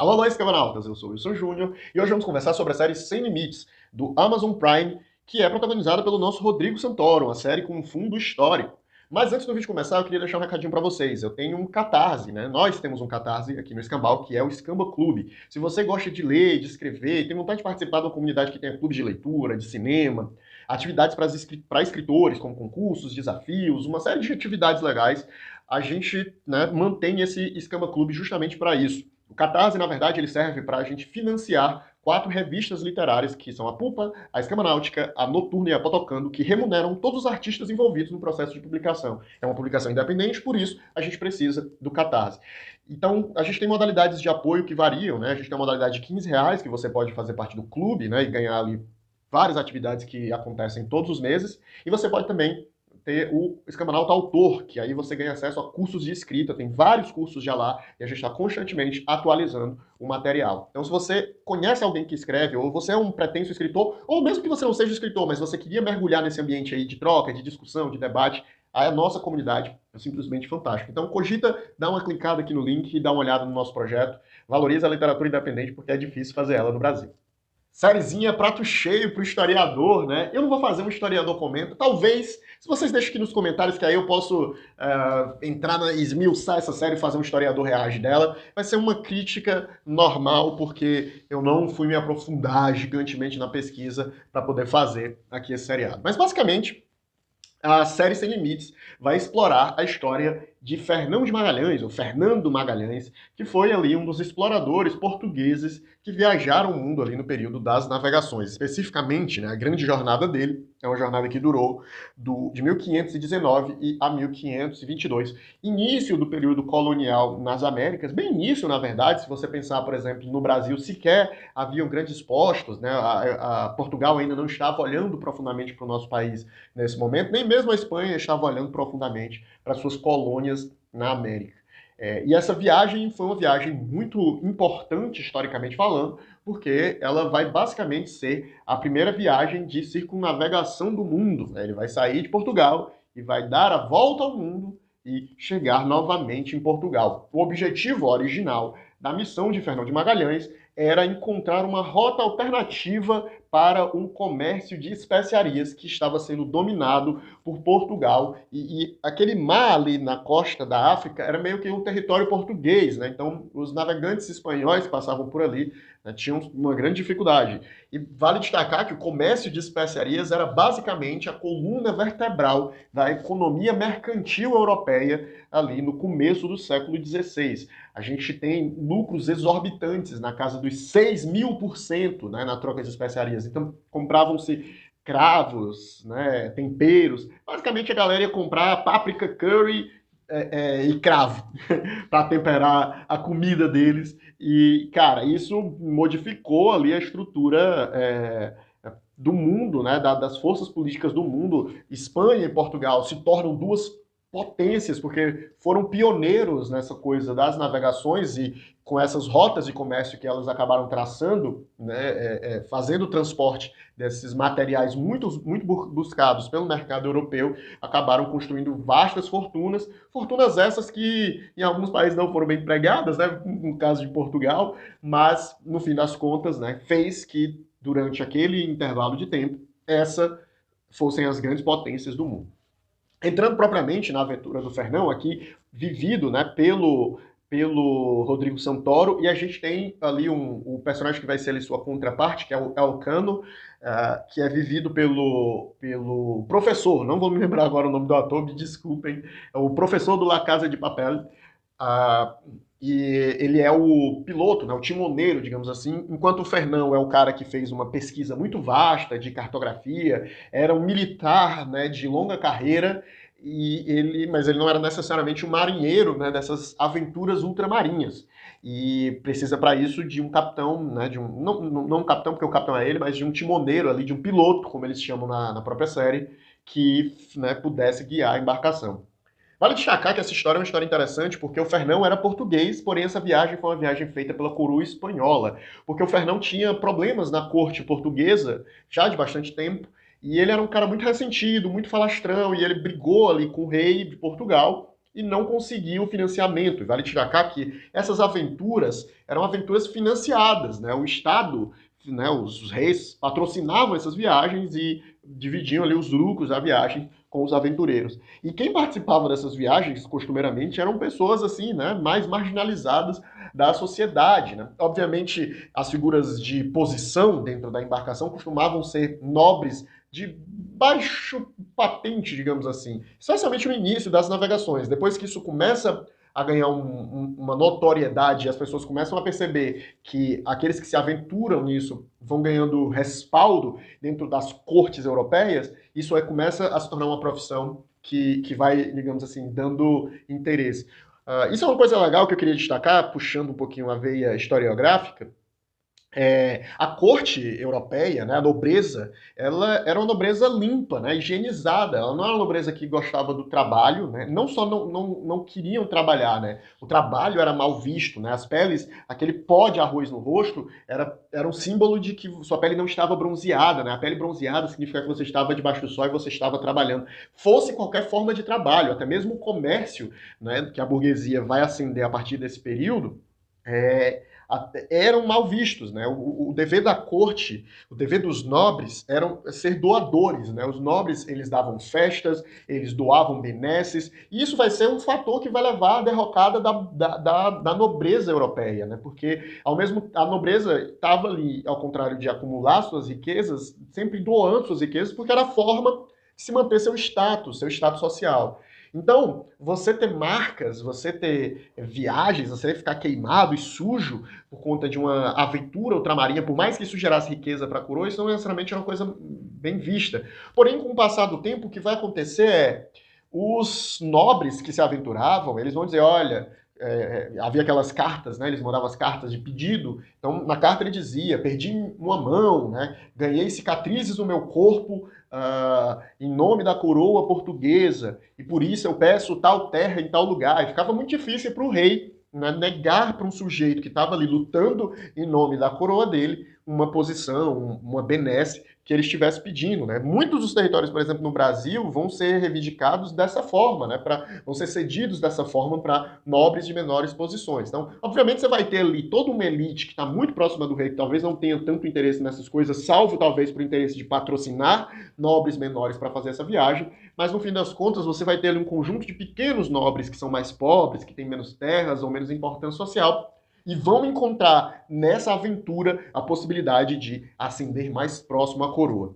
Alô, alô, escavanautas, eu sou o Wilson Júnior e hoje vamos conversar sobre a série Sem Limites, do Amazon Prime, que é protagonizada pelo nosso Rodrigo Santoro, uma série com um fundo histórico. Mas antes do vídeo começar, eu queria deixar um recadinho para vocês. Eu tenho um Catarse, né? Nós temos um Catarse aqui no Escambau, que é o Escamba Clube. Se você gosta de ler, de escrever, tem vontade de participar de uma comunidade que tenha clube de leitura, de cinema, atividades para escritores, como concursos, desafios, uma série de atividades legais, a gente, né, mantém esse Escamba Clube justamente para isso. O Catarse, na verdade, ele serve para a gente financiar 4 revistas literárias, que são a Pupa, a Escama Náutica, a Noturna e a Potocando, que remuneram todos os artistas envolvidos no processo de publicação. É uma publicação independente, por isso a gente precisa do Catarse. Então, a gente tem modalidades de apoio que variam, né? A gente tem uma modalidade de R$ 15, que você pode fazer parte do clube, né, e ganhar ali várias atividades que acontecem todos os meses, e você pode também ter o Escamanauta Autor, que aí você ganha acesso a cursos de escrita, tem vários cursos já lá, e a gente está constantemente atualizando o material. Então, se você conhece alguém que escreve, ou você é um pretenso escritor, ou mesmo que você não seja escritor, mas você queria mergulhar nesse ambiente aí de troca, de discussão, de debate, a nossa comunidade é simplesmente fantástica. Então, cogita dar uma clicada aqui no link e dar uma olhada no nosso projeto. Valoriza a literatura independente, porque é difícil fazer ela no Brasil. Sériezinha, prato cheio pro historiador, né? Eu não vou fazer um historiador comenta. Talvez, se vocês deixam aqui nos comentários, que aí eu posso entrar na esmiuçar essa série e fazer um historiador reage dela. Vai ser uma crítica normal, porque eu não fui me aprofundar gigantemente na pesquisa para poder fazer aqui esse seriado. Mas basicamente, a série Sem Limites vai explorar a história de Fernão de Magalhães, ou Fernando Magalhães, que foi ali um dos exploradores portugueses que viajaram o mundo ali no período das navegações. Especificamente, né, a grande jornada dele é uma jornada que durou de 1519 a 1522. Início do período colonial nas Américas, bem início, na verdade, se você pensar, por exemplo, no Brasil, sequer haviam grandes postos, né, a Portugal ainda não estava olhando profundamente para o nosso país nesse momento, nem mesmo a Espanha estava olhando profundamente para suas colônias na América. E essa viagem foi uma viagem muito importante, historicamente falando, porque ela vai basicamente ser a primeira viagem de circunnavegação do mundo. Né? Ele vai sair de Portugal e vai dar a volta ao mundo e chegar novamente em Portugal. O objetivo original da missão de Fernão de Magalhães era encontrar uma rota alternativa para um comércio de especiarias que estava sendo dominado por Portugal. E aquele mar ali na costa da África era meio que um território português, né? Então, os navegantes espanhóis que passavam por ali, né, tinham uma grande dificuldade. E vale destacar que o comércio de especiarias era basicamente a coluna vertebral da economia mercantil europeia ali no começo do século XVI. A gente tem lucros exorbitantes na casa dos 6.000%, né, na troca de especiarias. Então, compravam-se cravos, né, temperos. Basicamente, a galera ia comprar páprica, curry e cravo para temperar a comida deles. E, cara, isso modificou ali a estrutura do mundo, né, das forças políticas do mundo. Espanha e Portugal se tornam duas potências, porque foram pioneiros nessa coisa das navegações e com essas rotas de comércio que elas acabaram traçando, né, fazendo o transporte desses materiais muito buscados pelo mercado europeu, acabaram construindo vastas fortunas, fortunas essas que em alguns países não foram bem empregadas, né, no caso de Portugal, mas no fim das contas, né, fez que durante aquele intervalo de tempo, essa fossem as grandes potências do mundo. Entrando propriamente na aventura do Fernão, aqui vivido, né, pelo Rodrigo Santoro, e a gente tem ali o personagem que vai ser ali sua contraparte, que é o Elcano, que é vivido pelo professor, não vou me lembrar agora o nome do ator, me desculpem, é o professor do La Casa de Papel, uh, e ele é o piloto, né, o timoneiro, digamos assim, enquanto o Fernão é o cara que fez uma pesquisa muito vasta de cartografia, era um militar, né, de longa carreira, mas ele não era necessariamente um marinheiro, né, dessas aventuras ultramarinhas. E precisa para isso de um capitão, né, não um capitão, porque o capitão é ele, mas de um timoneiro ali, de um piloto, como eles chamam na própria série, que, né, pudesse guiar a embarcação. Vale destacar que essa história é uma história interessante porque o Fernão era português, porém essa viagem foi uma viagem feita pela coroa espanhola, porque o Fernão tinha problemas na corte portuguesa já de bastante tempo, e ele era um cara muito ressentido, muito falastrão, e ele brigou ali com o rei de Portugal, e não conseguiu financiamento. E vale destacar que essas aventuras eram aventuras financiadas, né? O Estado, né, os reis patrocinavam essas viagens e dividiam ali os lucros da viagem com os aventureiros. E quem participava dessas viagens, costumeiramente, eram pessoas assim, né, mais marginalizadas da sociedade, né? Obviamente, as figuras de posição dentro da embarcação costumavam ser nobres de baixo patente, digamos assim, especialmente no início das navegações. Depois que isso começa a ganhar uma notoriedade, as pessoas começam a perceber que aqueles que se aventuram nisso vão ganhando respaldo dentro das cortes europeias, isso aí começa a se tornar uma profissão que vai, digamos assim, dando interesse. Isso é uma coisa legal que eu queria destacar, puxando um pouquinho a veia historiográfica. A corte europeia, né, a nobreza, ela era uma nobreza limpa, né, higienizada. Ela não era uma nobreza que gostava do trabalho, né, não só não queriam trabalhar, né, o trabalho era mal visto, né, as peles, aquele pó de arroz no rosto era um símbolo de que sua pele não estava bronzeada, né, a pele bronzeada significa que você estava debaixo do sol e você estava trabalhando. Fosse qualquer forma de trabalho, até mesmo o comércio, né, que a burguesia vai ascender a partir desse período, eram mal vistos, né? O dever da corte, o dever dos nobres era ser doadores, né? Os nobres, eles davam festas, eles doavam benesses, e isso vai ser um fator que vai levar à derrocada da nobreza europeia, né? Porque a nobreza estava ali, ao contrário de acumular suas riquezas, sempre doando suas riquezas, porque era a forma de se manter seu status social. Então, você ter marcas, você ter viagens, você ficar queimado e sujo por conta de uma aventura ultramarinha, por mais que isso gerasse riqueza para a coroa, isso não necessariamente é uma coisa bem vista. Porém, com o passar do tempo, o que vai acontecer é os nobres que se aventuravam, eles vão dizer, olha, havia aquelas cartas, né? Eles mandavam as cartas de pedido. Então, na carta ele dizia: perdi uma mão, né? Ganhei cicatrizes no meu corpo em nome da coroa portuguesa, e por isso eu peço tal terra em tal lugar. E ficava muito difícil para o rei, né, negar para um sujeito que estava ali lutando em nome da coroa dele uma posição, uma benesse que ele estivesse pedindo, né? Muitos dos territórios, por exemplo, no Brasil, vão ser reivindicados dessa forma, né? Vão ser cedidos dessa forma para nobres de menores posições. Então, obviamente, você vai ter ali toda uma elite que está muito próxima do rei, que talvez não tenha tanto interesse nessas coisas, salvo talvez por interesse de patrocinar nobres menores para fazer essa viagem, mas no fim das contas você vai ter ali um conjunto de pequenos nobres que são mais pobres, que têm menos terras ou menos importância social, e vão encontrar nessa aventura a possibilidade de ascender mais próximo à coroa.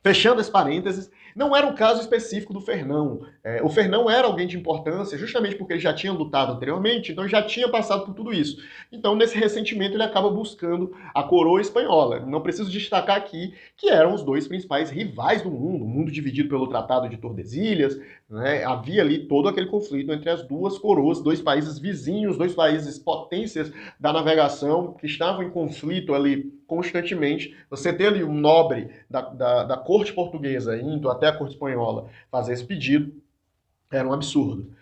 Fechando esse parênteses, não era um caso específico do Fernão. O Fernão era alguém de importância, justamente porque ele já tinha lutado anteriormente, então ele já tinha passado por tudo isso. Então, nesse ressentimento, ele acaba buscando a coroa espanhola. Não preciso destacar aqui que eram os dois principais rivais do mundo, o mundo dividido pelo Tratado de Tordesilhas, né? Havia ali todo aquele conflito entre as duas coroas, dois países vizinhos, dois países potências da navegação que estavam em conflito ali constantemente. Você ter ali um nobre da corte portuguesa indo até a corte espanhola fazer esse pedido era um absurdo.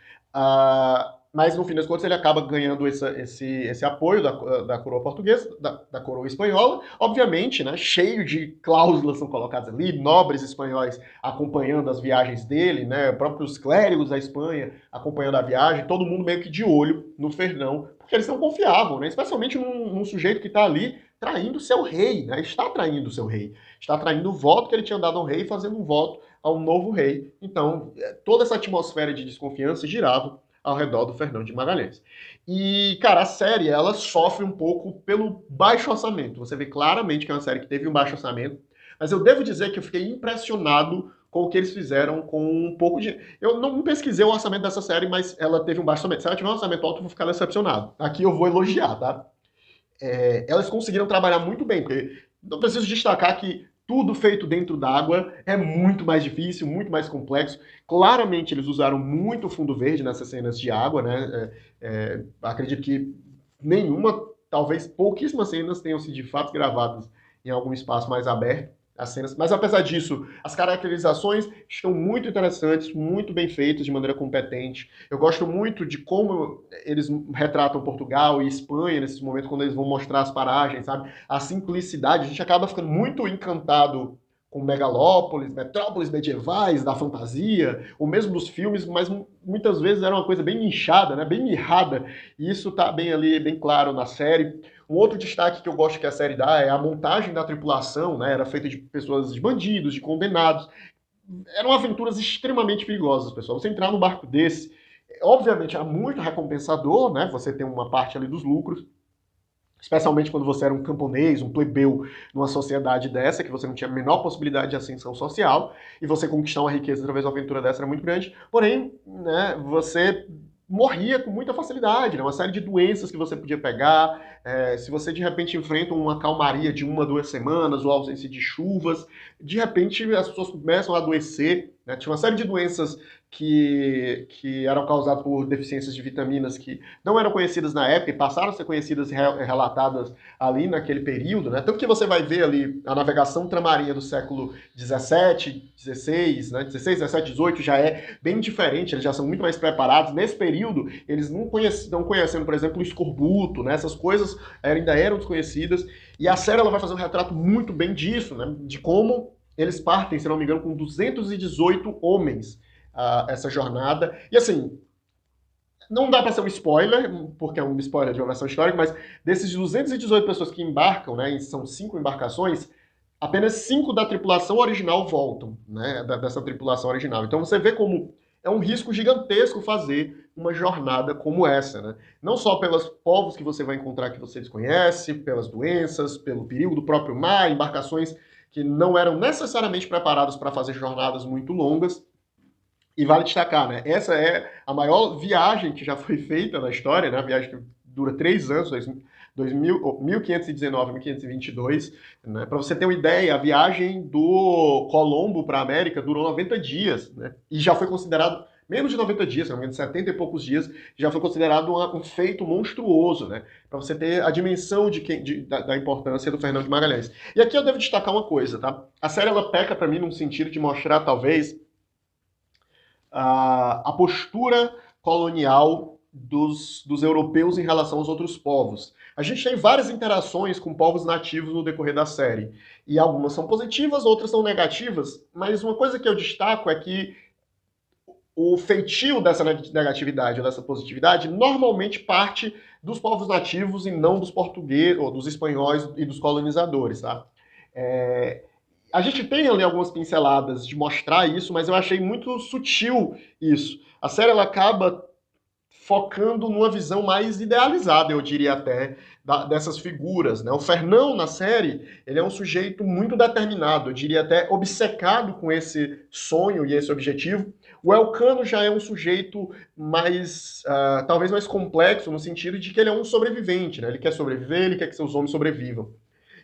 Mas no fim das contas ele acaba ganhando esse apoio da coroa portuguesa, da coroa espanhola, obviamente, né, cheio de cláusulas são colocadas ali, nobres espanhóis acompanhando as viagens dele, né, próprios clérigos da Espanha acompanhando a viagem, todo mundo meio que de olho no Fernão, porque eles não confiavam, né, especialmente num sujeito que está ali traindo seu rei, né, está traindo seu rei, está traindo o voto que ele tinha dado ao rei e fazendo um voto ao novo rei. Então, toda essa atmosfera de desconfiança girava ao redor do Fernão de Magalhães. E, cara, a série, ela sofre um pouco pelo baixo orçamento. Você vê claramente que é uma série que teve um baixo orçamento, mas eu devo dizer que eu fiquei impressionado com o que eles fizeram com um pouco de... Eu não pesquisei o orçamento dessa série, mas ela teve um baixo orçamento. Se ela tiver um orçamento alto, eu vou ficar decepcionado. Aqui eu vou elogiar, tá? Elas conseguiram trabalhar muito bem, porque não preciso destacar que tudo feito dentro d'água é muito mais difícil, muito mais complexo. Claramente eles usaram muito fundo verde nessas cenas de água, né? Acredito que nenhuma, talvez pouquíssimas cenas tenham sido de fato gravadas em algum espaço mais aberto. As cenas, mas apesar disso, as caracterizações estão muito interessantes, muito bem feitas de maneira competente. Eu gosto muito de como eles retratam Portugal e Espanha nesses momentos, quando eles vão mostrar as paragens, sabe? A simplicidade, a gente acaba ficando muito encantado com megalópolis, metrópoles medievais, da fantasia, ou mesmo dos filmes, mas muitas vezes era uma coisa bem nichada, né, bem mirrada, e isso tá bem ali, bem claro na série. Um outro destaque que eu gosto que a série dá é a montagem da tripulação, né, era feita de pessoas, de bandidos, de condenados. Eram aventuras extremamente perigosas, pessoal. Você entrar num barco desse, obviamente era muito recompensador, né, você tem uma parte ali dos lucros, especialmente quando você era um camponês, um plebeu numa sociedade dessa, que você não tinha a menor possibilidade de ascensão social, e você conquistar uma riqueza através de uma aventura dessa era muito grande, porém, né, você morria com muita facilidade, né, uma série de doenças que você podia pegar, se você de repente enfrenta uma calmaria de 1 a 2 semanas, ou ausência de chuvas, de repente as pessoas começam a adoecer, né, tinha uma série de doenças que eram causadas por deficiências de vitaminas que não eram conhecidas na época e passaram a ser conhecidas e relatadas ali naquele período, né? Tanto que você vai ver ali a navegação ultramarinha do século 17, 16, né? 16, 17, 18 já é bem diferente, eles já são muito mais preparados. Nesse período, eles não conhecendo, por exemplo, o escorbuto, né? Essas coisas ainda eram desconhecidas. E a série ela vai fazer um retrato muito bem disso, né? De como eles partem, se não me engano, com 218 homens essa jornada. E assim, não dá para ser um spoiler, porque é um spoiler de uma versão histórica, mas desses 218 pessoas que embarcam, né, são 5 embarcações, apenas 5 da tripulação original voltam, né, dessa tripulação original. Então você vê como é um risco gigantesco fazer uma jornada como essa, né? Não só pelos povos que você vai encontrar que você desconhece, pelas doenças, pelo perigo do próprio mar, embarcações que não eram necessariamente preparadas para fazer jornadas muito longas. E vale destacar, né? Essa é a maior viagem que já foi feita na história, né? A viagem que dura 3 anos, 1519 e 1522. Né? Para você ter uma ideia, a viagem do Colombo para a América durou 90 dias, né? E já foi considerado, menos de 90 dias, se não me engano, 70 e poucos dias, já foi considerado um feito monstruoso, né? Para você ter a dimensão da importância do Fernando de Magalhães. E aqui eu devo destacar uma coisa, tá? A série ela peca para mim num sentido de mostrar, talvez, a postura colonial dos europeus em relação aos outros povos. A gente tem várias interações com povos nativos no decorrer da série. E algumas são positivas, outras são negativas, mas uma coisa que eu destaco é que o feitio dessa negatividade ou dessa positividade normalmente parte dos povos nativos e não dos portugueses, ou dos espanhóis e dos colonizadores, tá? A gente tem ali algumas pinceladas de mostrar isso, mas eu achei muito sutil isso. A série ela acaba focando numa visão mais idealizada, eu diria até, dessas figuras. Né? O Fernão, na série, ele é um sujeito muito determinado, eu diria até obcecado com esse sonho e esse objetivo. O Elcano já é um sujeito mais, talvez mais complexo, no sentido de que ele é um sobrevivente, né? Ele quer sobreviver, ele quer que seus homens sobrevivam.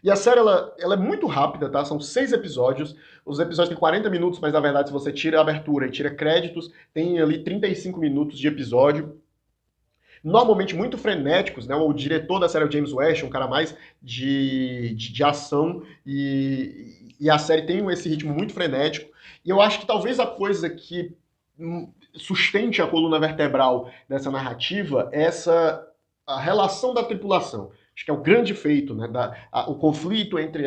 E a série, ela é muito rápida, tá? São 6 episódios. Os episódios têm 40 minutos, mas na verdade, se você tira a abertura e tira créditos, tem ali 35 minutos de episódio. Normalmente muito frenéticos, né? O diretor da série é o James West, um cara mais de ação, e a série tem esse ritmo muito frenético. E eu acho que talvez a coisa que sustente a coluna vertebral dessa narrativa é a relação da tripulação. Acho que é o grande feito, né? O conflito entre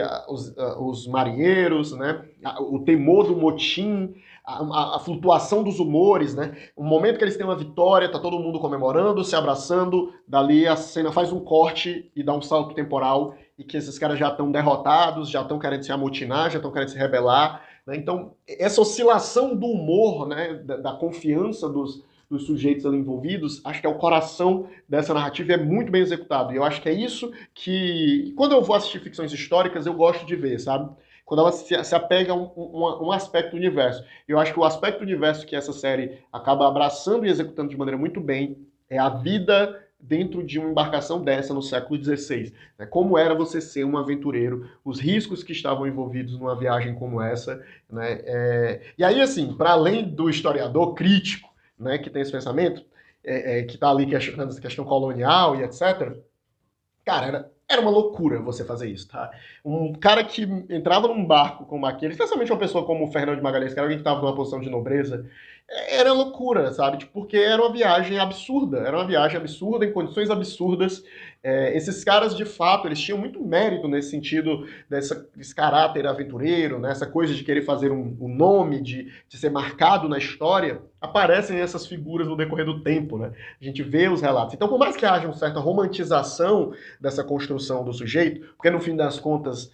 os marinheiros, né? O temor do motim, a flutuação dos humores, né? O momento que eles têm uma vitória, tá todo mundo comemorando, se abraçando, dali a cena faz um corte e dá um salto temporal e que esses caras já estão derrotados, já estão querendo se amotinar, já estão querendo se rebelar. Né? Então, essa oscilação do humor, né? da confiança dos sujeitos ali envolvidos, acho que é o coração dessa narrativa e é muito bem executado. E eu acho que é isso que, quando eu vou assistir ficções históricas, eu gosto de ver, sabe? Quando ela se apega a um aspecto do universo. Eu acho que o aspecto do universo que essa série acaba abraçando e executando de maneira muito bem é a vida dentro de uma embarcação dessa no século XVI. Né? Como era você ser um aventureiro, os riscos que estavam envolvidos numa viagem como essa. Né? E aí, assim, para além do historiador crítico, né, que tem esse pensamento, que está ali questionando essa questão colonial e etc., cara, era uma loucura você fazer isso, tá? Um cara que entrava num barco como aquele, especialmente uma pessoa como o Fernando de Magalhães, que era alguém que estava numa posição de nobreza, era loucura, sabe? Tipo, porque era uma viagem absurda, em condições absurdas, Esses caras, de fato, eles tinham muito mérito nesse sentido, desse caráter aventureiro, né? Essa coisa de querer fazer um nome, de ser marcado na história, aparecem essas figuras no decorrer do tempo, né? A gente vê os relatos. Então, por mais que haja uma certa romantização dessa construção do sujeito, porque no fim das contas,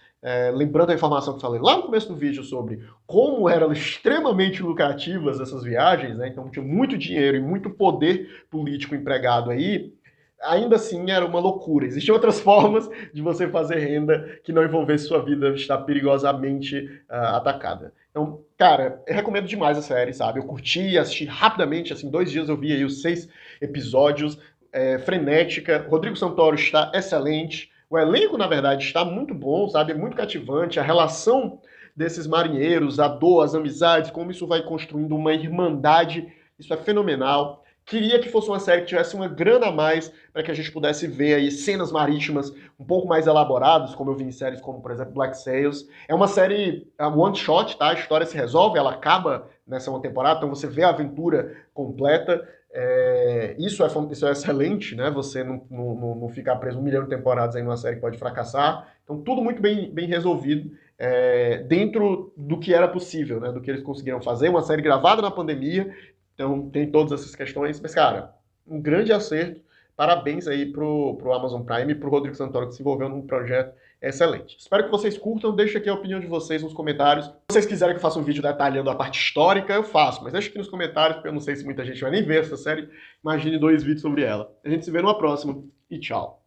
lembrando a informação que eu falei lá no começo do vídeo sobre como eram extremamente lucrativas essas viagens, né? Então tinha muito dinheiro e muito poder político empregado aí, ainda assim era uma loucura. Existiam outras formas de você fazer renda que não envolvesse sua vida estar perigosamente atacada. Então, cara, eu recomendo demais a série, sabe? Eu curti, assisti rapidamente, assim, 2 dias eu vi aí os 6 episódios, frenética. Rodrigo Santoro está excelente. O elenco, na verdade, está muito bom, sabe? É muito cativante. A relação desses marinheiros, a dor, as amizades, como isso vai construindo uma irmandade, isso é fenomenal. Queria que fosse uma série que tivesse uma grana a mais para que a gente pudesse ver aí cenas marítimas um pouco mais elaboradas, como eu vi em séries como, por exemplo, Black Sails. É uma série one shot, tá? A história se resolve, ela acaba nessa uma temporada, então você vê a aventura completa. Isso é excelente, né? Você não ficar preso 1 milhão de temporadas aí numa série que pode fracassar. Então, tudo muito bem resolvido, dentro do que era possível, né? Do que eles conseguiram fazer. Uma série gravada na pandemia, então tem todas essas questões. Mas, cara, um grande acerto. Parabéns aí pro Amazon Prime e pro Rodrigo Santoro, que se envolveu num projeto excelente. Espero que vocês curtam. Deixa aqui a opinião de vocês nos comentários. Se vocês quiserem que eu faça um vídeo detalhando a parte histórica, eu faço. Mas deixa aqui nos comentários, porque eu não sei se muita gente vai nem ver essa série. Imagine 2 vídeos sobre ela. A gente se vê numa próxima e tchau.